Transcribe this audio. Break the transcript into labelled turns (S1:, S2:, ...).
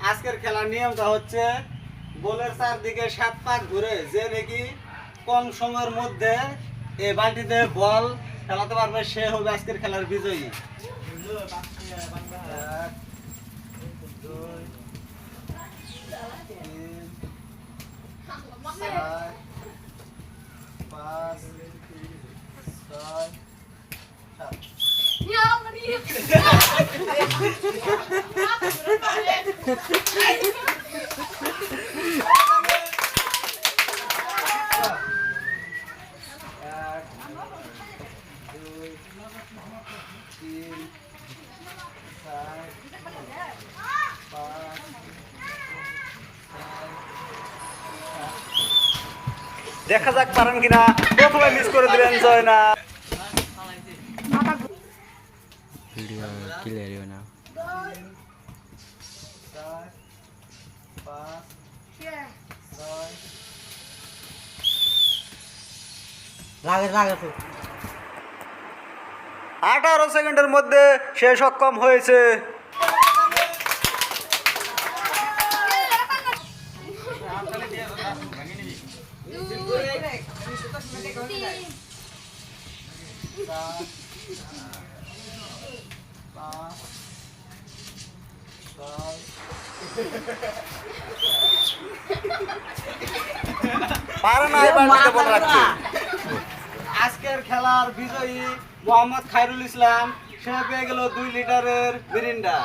S1: আজকের খেলার নিয়মটা হচ্ছে বলের চারদিকে 7 পাক ঘুরে যে নাকি কম সময়ের মধ্যে এই বালতিতে বল খেলাতে পারবে সে হবে আজকের খেলার বিজয়ী। 1 2 3 4 5 দেখা যাক পারেন কিনা। প্রথমে মিস করে দিলেন জয় না।
S2: ভিডিও ক্লিয়ার না।
S1: লাগে 18 সেকেন্ডের মধ্যে সে সক্ষম হয়েছে। আজকের খেলার বিজয়ী মোহাম্মদ খায়রুল ইসলাম, সে পেয়ে গেল 2 লিটারের মিরিন্ডা।